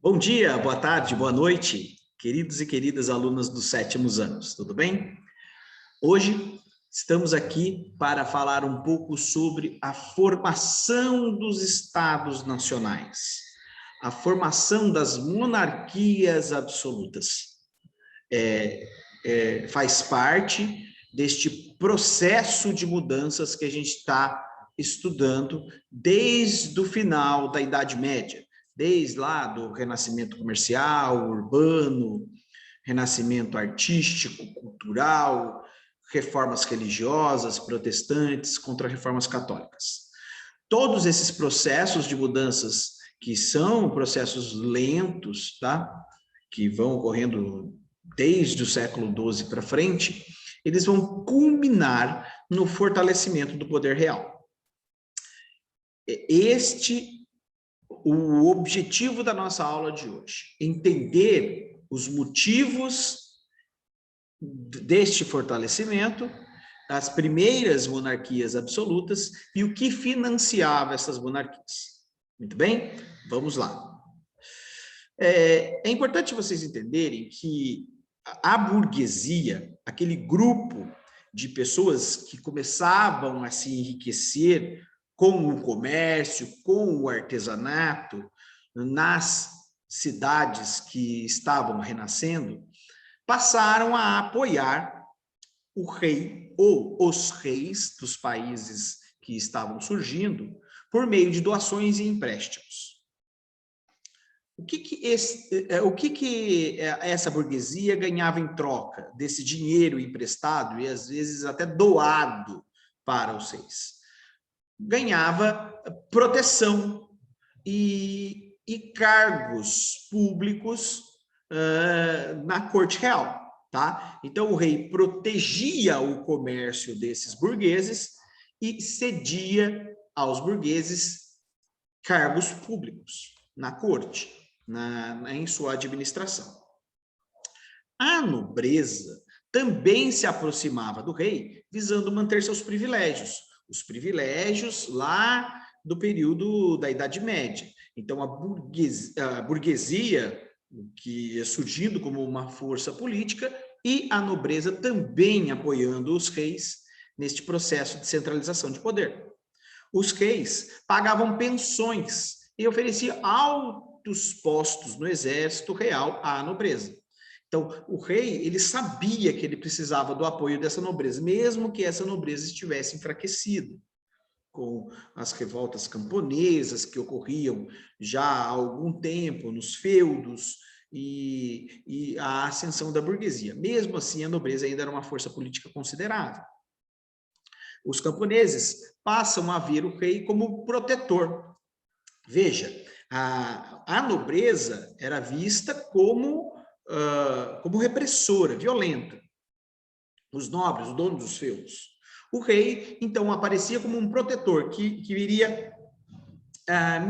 Bom dia, boa tarde, boa noite, queridos e queridas alunas dos sétimos anos, tudo bem? Hoje estamos aqui para falar um pouco sobre a formação dos estados nacionais, a formação das monarquias absolutas. Faz parte deste processo de mudanças que a gente está estudando desde o final da Idade Média, desde lá do renascimento comercial, urbano, renascimento artístico, cultural, reformas religiosas, protestantes, contra-reformas católicas. Todos esses processos de mudanças, que são processos lentos, tá? Que vão ocorrendo desde o século XII para frente, eles vão culminar no fortalecimento do poder real. O objetivo da nossa aula de hoje, entender os motivos deste fortalecimento, as primeiras monarquias absolutas e o que financiava essas monarquias. Muito bem? Vamos lá. É importante vocês entenderem que a burguesia, aquele grupo de pessoas que começavam a se enriquecer com o comércio, com o artesanato, nas cidades que estavam renascendo, passaram a apoiar o rei ou os reis dos países que estavam surgindo por meio de doações e empréstimos. O que essa burguesia ganhava em troca desse dinheiro emprestado e às vezes até doado para os reis? Ganhava proteção e cargos públicos na corte real, tá? Então o rei protegia o comércio desses burgueses e cedia aos burgueses cargos públicos na corte, em sua administração. A nobreza também se aproximava do rei, visando manter seus privilégios, os privilégios lá do período da Idade Média. Então, a burguesia, que ia surgindo como uma força política, e a nobreza também apoiando os reis neste processo de centralização de poder. Os reis pagavam pensões e ofereciam altos postos no exército real à nobreza. Então, o rei, ele sabia que ele precisava do apoio dessa nobreza, mesmo que essa nobreza estivesse enfraquecida, com as revoltas camponesas que ocorriam já há algum tempo nos feudos e a ascensão da burguesia. Mesmo assim, a nobreza ainda era uma força política considerável. Os camponeses passam a ver o rei como protetor. Veja, a nobreza era vista como repressora, violenta. Os nobres, os donos dos feudos. O rei, então, aparecia como um protetor que iria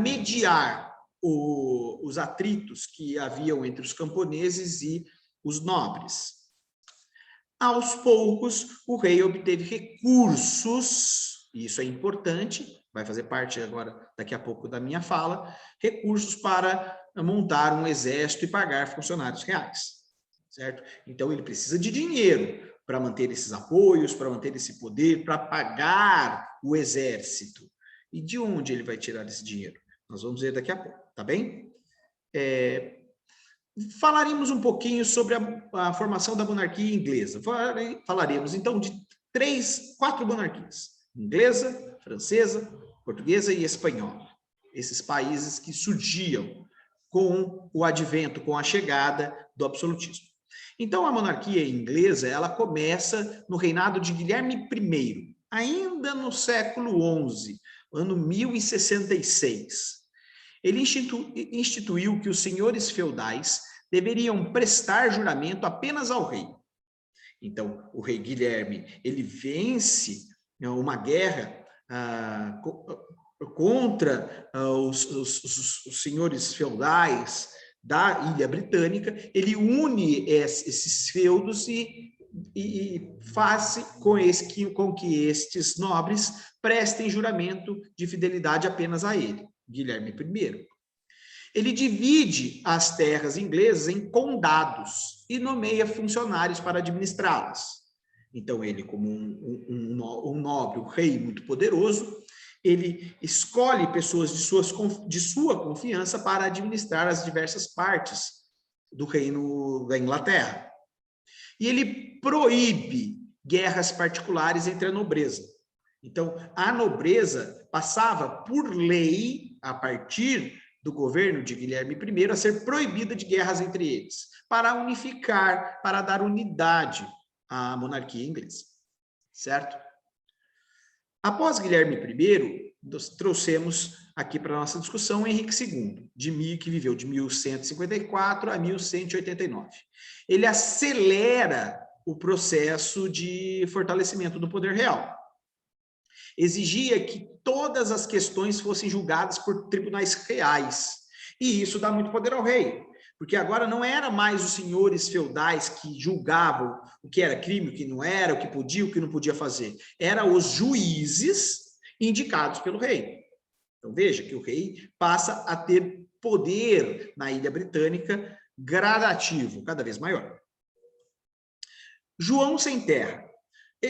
mediar os atritos que haviam entre os camponeses e os nobres. Aos poucos, o rei obteve recursos, e isso é importante, vai fazer parte agora, daqui a pouco, da minha fala, recursos para montar um exército e pagar funcionários reais, certo? Então, ele precisa de dinheiro para manter esses apoios, para manter esse poder, para pagar o exército. E de onde ele vai tirar esse dinheiro? Nós vamos ver daqui a pouco, tá bem? Falaremos um pouquinho sobre a formação da monarquia inglesa. Falaremos, então, de 4 monarquias. Inglesa, francesa, portuguesa e espanhola. Esses países que surgiam com o advento, com a chegada do absolutismo. Então, a monarquia inglesa, ela começa no reinado de Guilherme I, ainda no século XI, ano 1066. Ele instituiu que os senhores feudais deveriam prestar juramento apenas ao rei. Então, o rei Guilherme, ele vence uma guerra contra os senhores feudais da Ilha Britânica, ele une esses feudos e faz com que estes nobres prestem juramento de fidelidade apenas a ele, Guilherme I. Ele divide as terras inglesas em condados e nomeia funcionários para administrá-las. Então, ele, como um nobre, um rei muito poderoso, ele escolhe pessoas de sua confiança para administrar as diversas partes do reino da Inglaterra. E ele proíbe guerras particulares entre a nobreza. Então, a nobreza passava por lei, a partir do governo de Guilherme I, a ser proibida de guerras entre eles, para unificar, para dar unidade à monarquia inglesa, certo? Após Guilherme I, nós trouxemos aqui para a nossa discussão Henrique II, que viveu de 1154 a 1189. Ele acelera o processo de fortalecimento do poder real. Exigia que todas as questões fossem julgadas por tribunais reais. E isso dá muito poder ao rei, porque agora não era mais os senhores feudais que julgavam o que era crime, o que não era, o que podia, o que não podia fazer. Eram os juízes indicados pelo rei. Então veja que o rei passa a ter poder na Ilha Britânica gradativo, cada vez maior. João Sem Terra.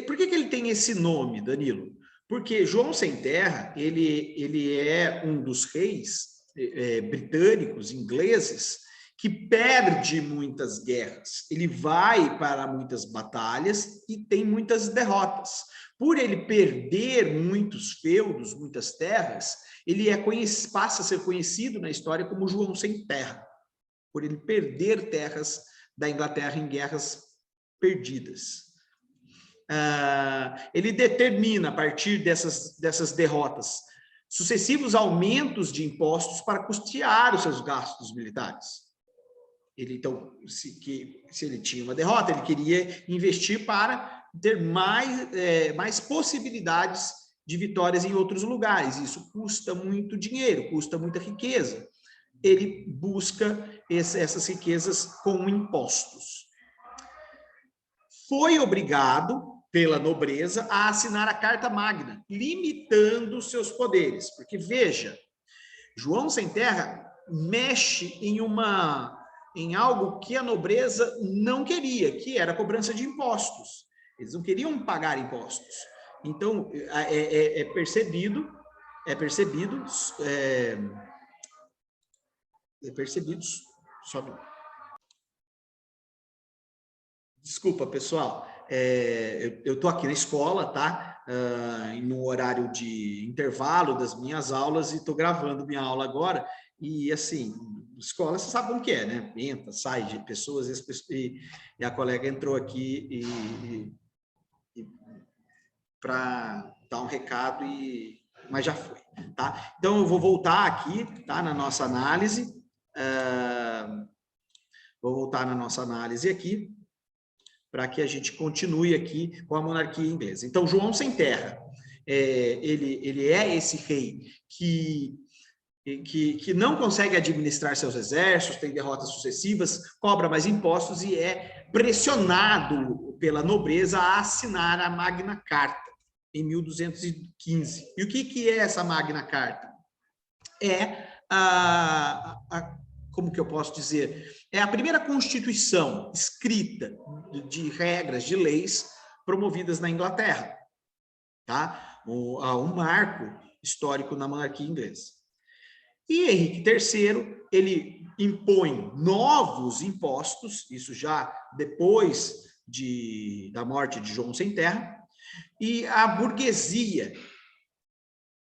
Por que ele tem esse nome, Danilo? Porque João Sem Terra, ele é um dos reis britânicos, ingleses, que perde muitas guerras. Ele vai para muitas batalhas e tem muitas derrotas. Por ele perder muitos feudos, muitas terras, ele passa a ser conhecido na história como João Sem Terra, por ele perder terras da Inglaterra em guerras perdidas. Ele determina, a partir dessas derrotas, sucessivos aumentos de impostos para custear os seus gastos militares. Então, se ele tinha uma derrota, ele queria investir para ter mais possibilidades de vitórias em outros lugares. Isso custa muito dinheiro, custa muita riqueza. Ele busca essas riquezas com impostos. Foi obrigado pela nobreza a assinar a Carta Magna, limitando seus poderes. Porque, veja, João Sem Terra mexe em algo que a nobreza não queria, que era a cobrança de impostos. Eles não queriam pagar impostos. Então, é percebido, só... Desculpa, pessoal, eu estou aqui na escola, tá? No horário de intervalo das minhas aulas e estou gravando minha aula agora. E, assim, escola, você sabe como que é, né? Entra, sai de pessoas, e a colega entrou aqui para dar um recado, mas já foi, tá? Então, eu vou voltar aqui, tá? Na nossa análise. Vou voltar na nossa análise aqui, para que a gente continue aqui com a monarquia inglesa. Então, João Sem Terra, ele é esse rei que não consegue administrar seus exércitos, tem derrotas sucessivas, cobra mais impostos e é pressionado pela nobreza a assinar a Magna Carta, em 1215. E o que é essa Magna Carta? Como que eu posso dizer? É a primeira constituição escrita de regras, de leis promovidas na Inglaterra, tá? Um marco histórico na monarquia inglesa. E Henrique III, ele impõe novos impostos, isso já depois da morte de João Sem Terra, e a burguesia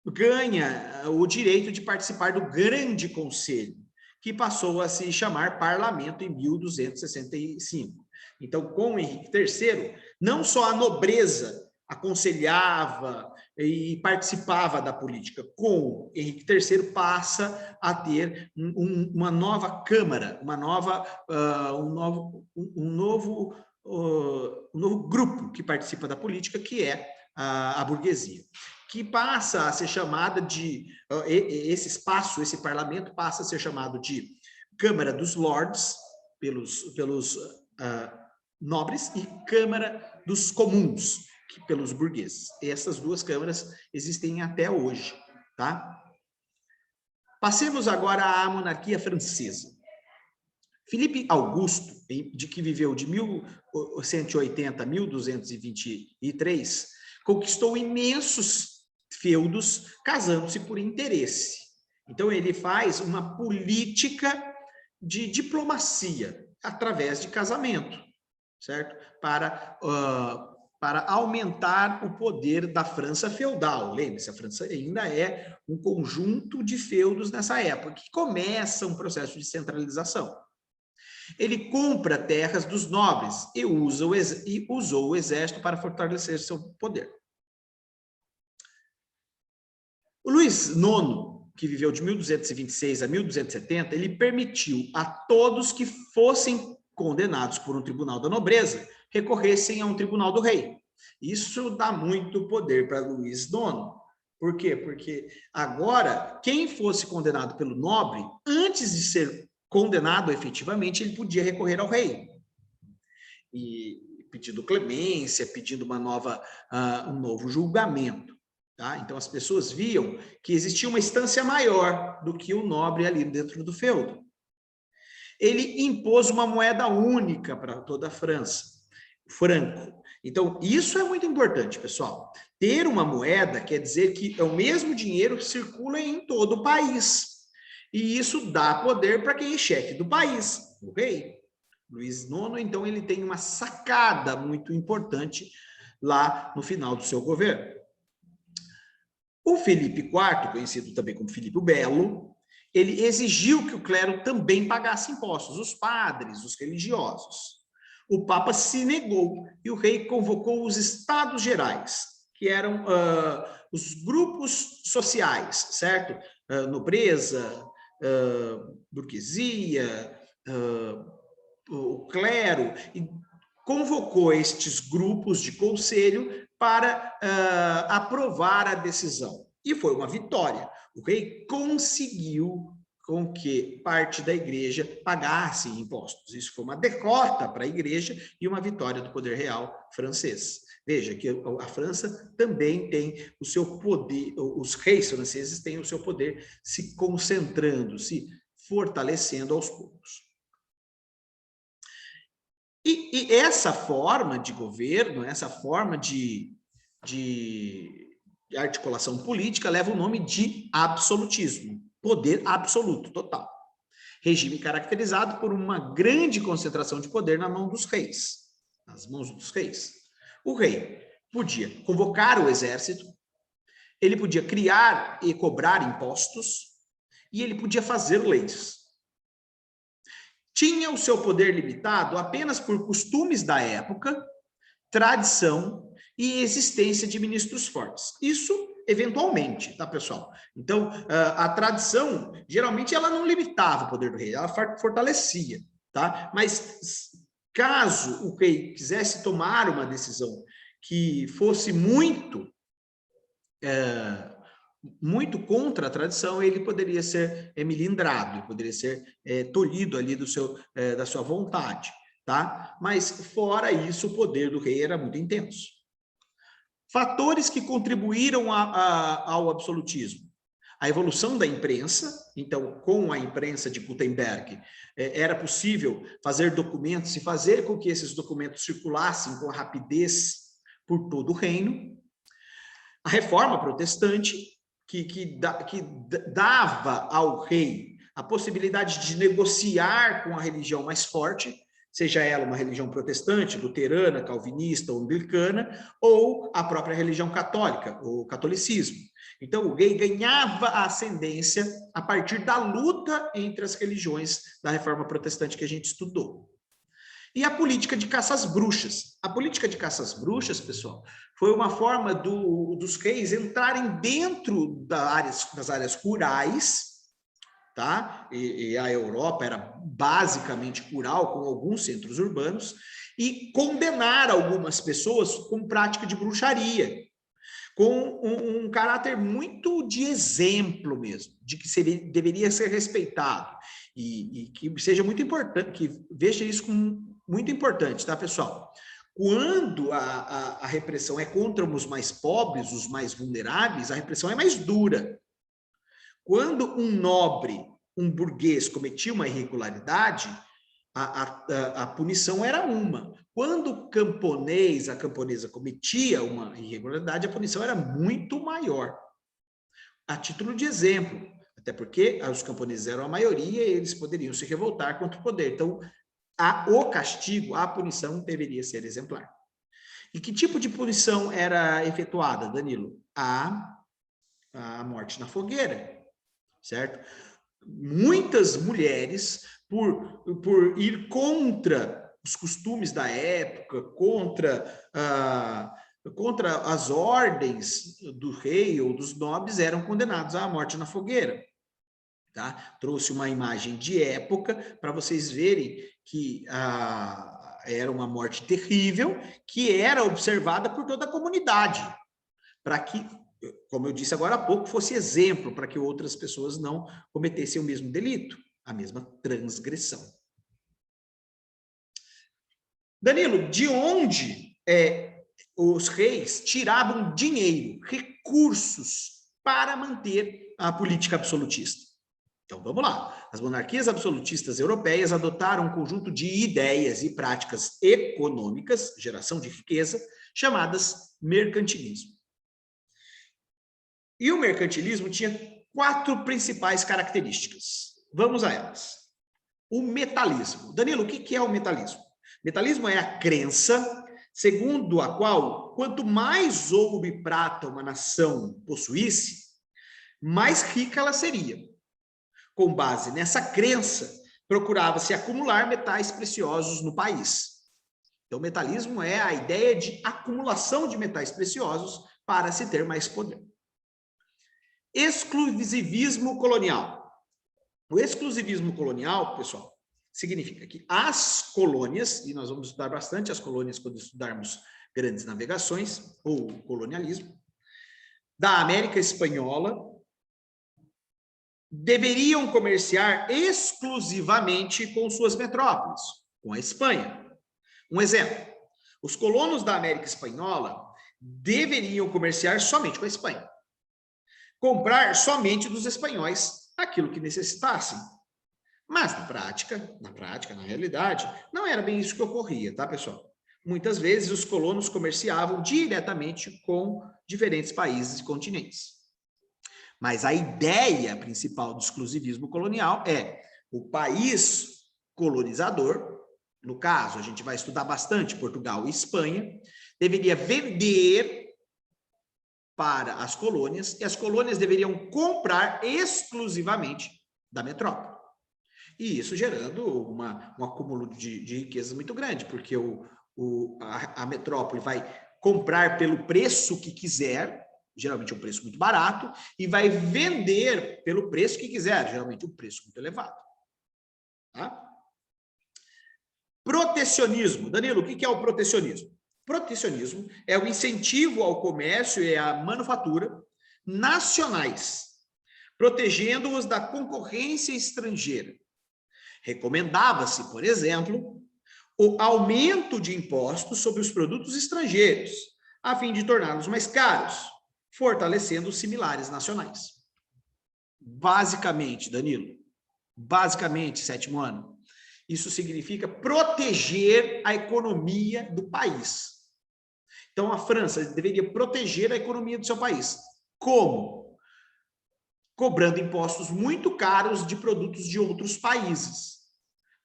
ganha o direito de participar do Grande Conselho, que passou a se chamar Parlamento em 1265. Então, com Henrique III, não só a nobreza aconselhava e participava da política, com Henrique III passa a ter uma nova Câmara, um novo grupo que participa da política, que é a burguesia, que passa a ser chamada esse espaço, esse parlamento passa a ser chamado de Câmara dos Lords, pelos nobres, e Câmara dos Comuns, pelos burgueses. Essas duas câmaras existem até hoje, tá? Passemos agora à monarquia francesa. Filipe Augusto, que viveu de 1180 a 1223, conquistou imensos feudos, casando-se por interesse. Então, ele faz uma política de diplomacia através de casamento, certo? Para aumentar o poder da França feudal. Lembre-se, a França ainda é um conjunto de feudos nessa época, que começa um processo de centralização. Ele compra terras dos nobres e usou o exército para fortalecer seu poder. O Luís IX, que viveu de 1226 a 1270, ele permitiu a todos que fossem condenados por um tribunal da nobreza recorressem a um tribunal do rei. Isso dá muito poder para Luís IX. Por quê? Porque agora, quem fosse condenado pelo nobre, antes de ser condenado efetivamente, ele podia recorrer ao rei. E pedindo clemência, pedindo um novo julgamento. Tá? Então, as pessoas viam que existia uma instância maior do que o nobre ali dentro do feudo. Ele impôs uma moeda única para toda a França, o franco. Então, isso é muito importante, pessoal. Ter uma moeda quer dizer que é o mesmo dinheiro que circula em todo o país. E isso dá poder para quem é chefe do país, o rei. Luís IX, então, ele tem uma sacada muito importante lá no final do seu governo. O Felipe IV, conhecido também como Filipe o Belo, ele exigiu que o clero também pagasse impostos, os padres, os religiosos. O Papa se negou e o rei convocou os Estados Gerais, que eram os grupos sociais, certo? Nobreza, burguesia, o clero, e convocou estes grupos de conselho para aprovar a decisão. E foi uma vitória. O rei conseguiu com que parte da igreja pagasse impostos. Isso foi uma derrota para a igreja e uma vitória do poder real francês. Veja que a França também tem o seu poder, os reis franceses têm o seu poder se concentrando, se fortalecendo aos poucos. E essa forma de governo, essa forma de articulação política leva o nome de absolutismo, poder absoluto, total. Regime caracterizado por uma grande concentração de poder na mão dos reis, nas mãos dos reis. O rei podia convocar o exército, ele podia criar e cobrar impostos, e ele podia fazer leis. Tinha o seu poder limitado apenas por costumes da época, tradição e existência de ministros fortes. Isso, eventualmente, tá, pessoal? Então, a tradição, geralmente, ela não limitava o poder do rei, ela fortalecia, tá? Mas, caso o rei quisesse tomar uma decisão que fosse muito contra a tradição, ele poderia ser melindrado, poderia ser tolhido ali da sua vontade, tá? Mas, fora isso, o poder do rei era muito intenso. Fatores que contribuíram ao absolutismo. A evolução da imprensa, então, com a imprensa de Gutenberg, era possível fazer documentos e fazer com que esses documentos circulassem com rapidez por todo o reino. A reforma protestante, que dava ao rei a possibilidade de negociar com a religião mais forte, seja ela uma religião protestante, luterana, calvinista ou anglicana, ou a própria religião católica, o catolicismo. Então, o rei ganhava a ascendência a partir da luta entre as religiões da reforma protestante que a gente estudou. E a política de caça às bruxas. A política de caça às bruxas, pessoal, foi uma forma dos reis entrarem dentro das áreas rurais, tá? E a Europa era basicamente rural, com alguns centros urbanos, e condenar algumas pessoas com prática de bruxaria, com um caráter muito de exemplo mesmo, de que deveria ser respeitado, e que seja muito importante, que veja isso como muito importante, tá, pessoal? Quando a repressão é contra os mais pobres, os mais vulneráveis, a repressão é mais dura. Quando um nobre, um burguês, cometia uma irregularidade, a punição era uma. Quando o camponês, a camponesa cometia uma irregularidade, a punição era muito maior. A título de exemplo, até porque os camponeses eram a maioria e eles poderiam se revoltar contra o poder. Então, o castigo, a punição deveria ser exemplar. E que tipo de punição era efetuada, Danilo? A morte na fogueira, certo? Muitas mulheres, por ir contra os costumes da época, contra as ordens do rei ou dos nobres, eram condenados à morte na fogueira. Tá? Trouxe uma imagem de época para vocês verem que era uma morte terrível, que era observada por toda a comunidade, para que, como eu disse agora há pouco, fosse exemplo para que outras pessoas não cometessem o mesmo delito, a mesma transgressão. Danilo, de onde os reis tiravam dinheiro, recursos para manter a política absolutista? Então, vamos lá. As monarquias absolutistas europeias adotaram um conjunto de ideias e práticas econômicas, geração de riqueza, chamadas mercantilismo. E o mercantilismo tinha 4 principais características. Vamos a elas. O metalismo. Danilo, o que é o metalismo? Metalismo é a crença segundo a qual, quanto mais ouro e prata uma nação possuísse, mais rica ela seria. Com base nessa crença, procurava-se acumular metais preciosos no país. Então, o metalismo é a ideia de acumulação de metais preciosos para se ter mais poder. Exclusivismo colonial. O exclusivismo colonial, pessoal, significa que as colônias, e nós vamos estudar bastante as colônias quando estudarmos grandes navegações, ou colonialismo, da América Espanhola, deveriam comerciar exclusivamente com suas metrópoles, com a Espanha. Um exemplo, os colonos da América Espanhola deveriam comerciar somente com a Espanha. Comprar somente dos espanhóis aquilo que necessitassem. Mas na prática, na realidade, não era bem isso que ocorria, tá, pessoal? Muitas vezes os colonos comerciavam diretamente com diferentes países e continentes. Mas a ideia principal do exclusivismo colonial é o país colonizador, no caso, a gente vai estudar bastante Portugal e Espanha, deveria vender para as colônias e as colônias deveriam comprar exclusivamente da metrópole. E isso gerando um acúmulo de riquezas muito grande, porque a metrópole vai comprar pelo preço que quiser, geralmente um preço muito barato, e vai vender pelo preço que quiser, geralmente um preço muito elevado. Tá? Protecionismo. Danilo, o que é o protecionismo? Protecionismo é o incentivo ao comércio e à manufatura nacionais, protegendo-os da concorrência estrangeira. Recomendava-se, por exemplo, o aumento de impostos sobre os produtos estrangeiros, a fim de torná-los mais caros, fortalecendo os similares nacionais. Basicamente, Danilo, sétimo ano, isso significa proteger a economia do país. Então, a França deveria proteger a economia do seu país. Como? Cobrando impostos muito caros de produtos de outros países,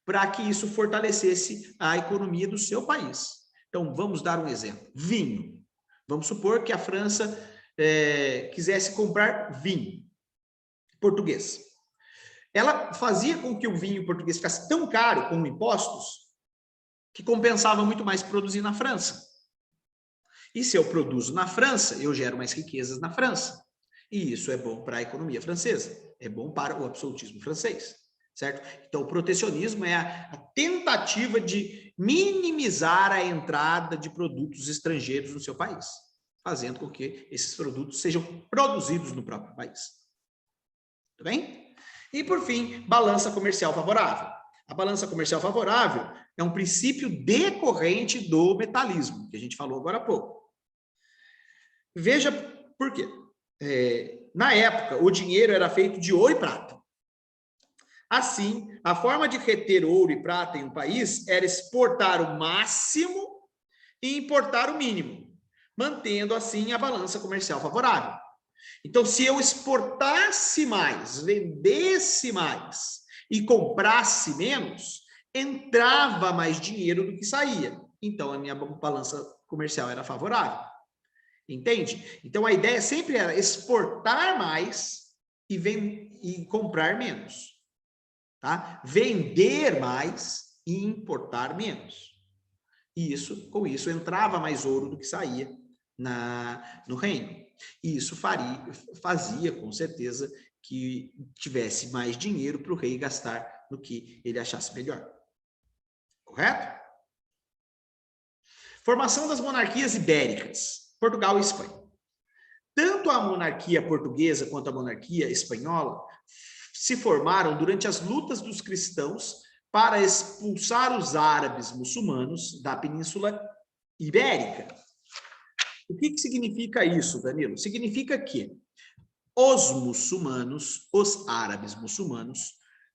para que isso fortalecesse a economia do seu país. Então, vamos dar um exemplo. Vinho. Vamos supor que a França quisesse comprar vinho português. Ela fazia com que o vinho português ficasse tão caro com impostos que compensava muito mais produzir na França. E se eu produzo na França, eu gero mais riquezas na França. E isso é bom para a economia francesa, é bom para o absolutismo francês, certo? Então, o protecionismo é a tentativa de minimizar a entrada de produtos estrangeiros no seu país, fazendo com que esses produtos sejam produzidos no próprio país. Tudo bem? E, por fim, balança comercial favorável. A balança comercial favorável é um princípio decorrente do metalismo, que a gente falou agora há pouco. Veja por quê. na época, o dinheiro era feito de ouro e prata. Assim, a forma de reter ouro e prata em um país era exportar o máximo e importar o mínimo, mantendo assim a balança comercial favorável. Então, se eu exportasse mais, vendesse mais e comprasse menos, entrava mais dinheiro do que saía. Então, a minha balança comercial era favorável. Entende? Então, a ideia sempre era exportar mais e comprar menos. Tá? Vender mais e importar menos. E isso, com isso, entrava mais ouro do que saía no reino. E isso fazia, com certeza, que tivesse mais dinheiro para o rei gastar no que ele achasse melhor. Correto? Formação das monarquias ibéricas, Portugal e Espanha. Tanto a monarquia portuguesa quanto a monarquia espanhola se formaram durante as lutas dos cristãos para expulsar os árabes muçulmanos da Península Ibérica. O que significa isso, Danilo? Significa que os muçulmanos, os árabes muçulmanos,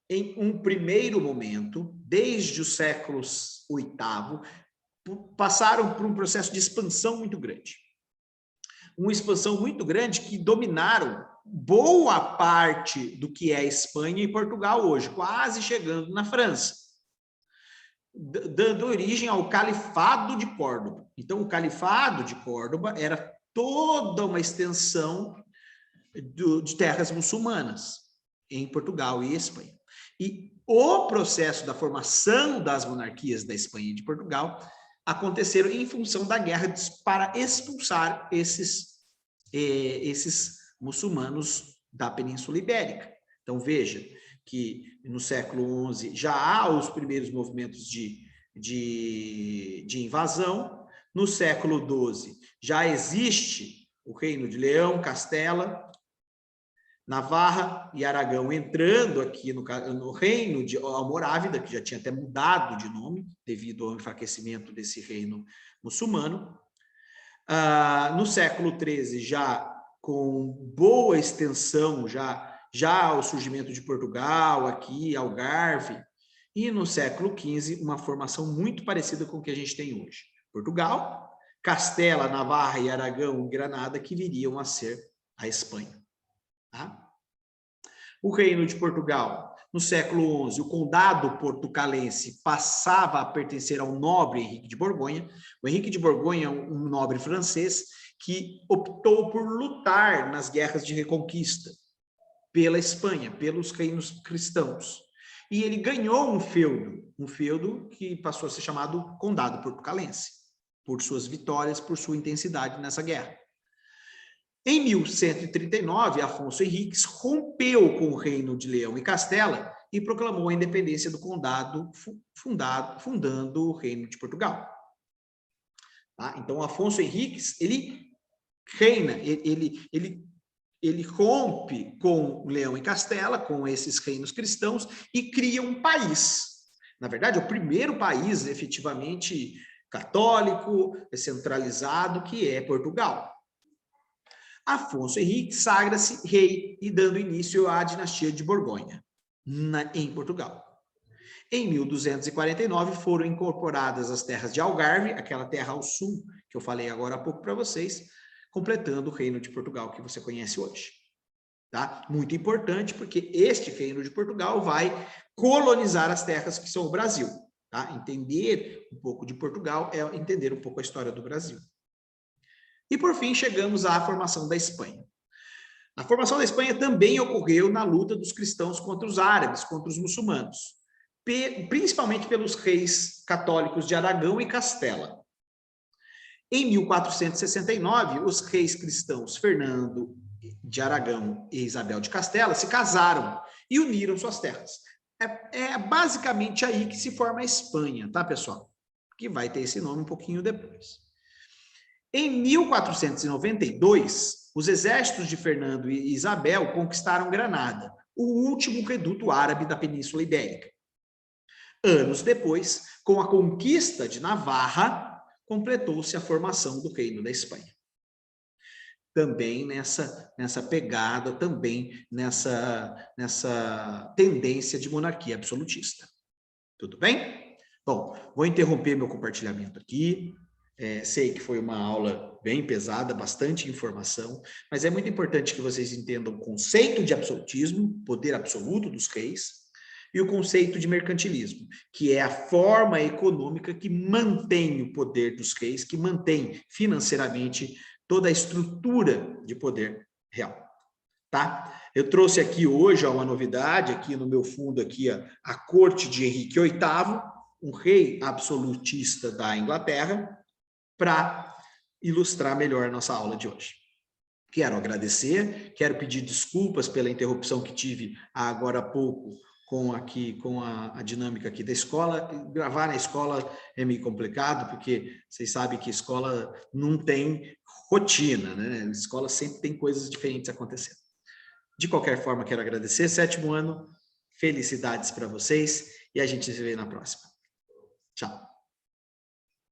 em um primeiro momento, desde os séculos VIII, passaram por um processo de expansão muito grande. Uma expansão muito grande que dominaram boa parte do que é Espanha e Portugal hoje, quase chegando na França, dando origem ao Califado de Córdoba. Então, o Califado de Córdoba era toda uma extensão de terras muçulmanas em Portugal e Espanha. E o processo da formação das monarquias da Espanha e de Portugal aconteceram em função da guerra para expulsar esses muçulmanos da Península Ibérica. Então, veja que no século XI já há os primeiros movimentos de invasão. No século XII já existe o Reino de Leão, Castela, Navarra e Aragão entrando aqui no reino de Almorávida, que já tinha até mudado de nome devido ao enfraquecimento desse reino muçulmano. No século XIII, já com boa extensão, já o surgimento de Portugal aqui, Algarve, e no século XV, uma formação muito parecida com o que a gente tem hoje. Portugal, Castela, Navarra e Aragão e Granada, que viriam a ser a Espanha. Tá? O Reino de Portugal, no século XI, o condado portucalense passava a pertencer ao nobre Henrique de Borgonha. O Henrique de Borgonha é um nobre francês que optou por lutar nas guerras de reconquista pela Espanha, pelos reinos cristãos. E ele ganhou um feudo que passou a ser chamado Condado Portucalense, por suas vitórias, por sua intensidade nessa guerra. Em 1139, Afonso Henriques rompeu com o Reino de Leão e Castela e proclamou a independência do condado, fundando o Reino de Portugal. Tá? Então, Afonso Henriques, ele reina, ele rompe com Leão e Castela, com esses reinos cristãos, e cria um país. Na verdade, é o primeiro país efetivamente católico, centralizado, que é Portugal. Afonso Henrique sagra-se rei e dando início à dinastia de Borgonha, em Portugal. Em 1249 foram incorporadas as terras de Algarve, aquela terra ao sul que eu falei agora há pouco para vocês, completando o Reino de Portugal que você conhece hoje. Tá? Muito importante, porque este Reino de Portugal vai colonizar as terras que são o Brasil. Tá? Entender um pouco de Portugal é entender um pouco a história do Brasil. E, por fim, chegamos à formação da Espanha. A formação da Espanha também ocorreu na luta dos cristãos contra os árabes, contra os muçulmanos, principalmente pelos reis católicos de Aragão e Castela. Em 1469, os reis cristãos Fernando de Aragão e Isabel de Castela se casaram e uniram suas terras. É basicamente aí que se forma a Espanha, tá, pessoal? Que vai ter esse nome um pouquinho depois. Em 1492, os exércitos de Fernando e Isabel conquistaram Granada, o último reduto árabe da Península Ibérica. Anos depois, com a conquista de Navarra, completou-se a formação do Reino da Espanha. também nessa pegada, também nessa tendência de monarquia absolutista. Tudo bem? Bom, vou interromper meu compartilhamento aqui. Sei que foi uma aula bem pesada, bastante informação, mas é muito importante que vocês entendam o conceito de absolutismo, poder absoluto dos reis, e o conceito de mercantilismo, que é a forma econômica que mantém o poder dos reis, que mantém financeiramente toda a estrutura de poder real. Tá? Eu trouxe aqui hoje uma novidade, aqui no meu fundo, aqui, a corte de Henrique VIII, um rei absolutista da Inglaterra, para ilustrar melhor a nossa aula de hoje. Quero agradecer, quero pedir desculpas pela interrupção que tive agora há pouco com a dinâmica aqui da escola. Gravar na escola é meio complicado, porque vocês sabem que escola não tem rotina, né? A escola sempre tem coisas diferentes acontecendo. De qualquer forma, quero agradecer. 7º ano, felicidades para vocês e a gente se vê na próxima.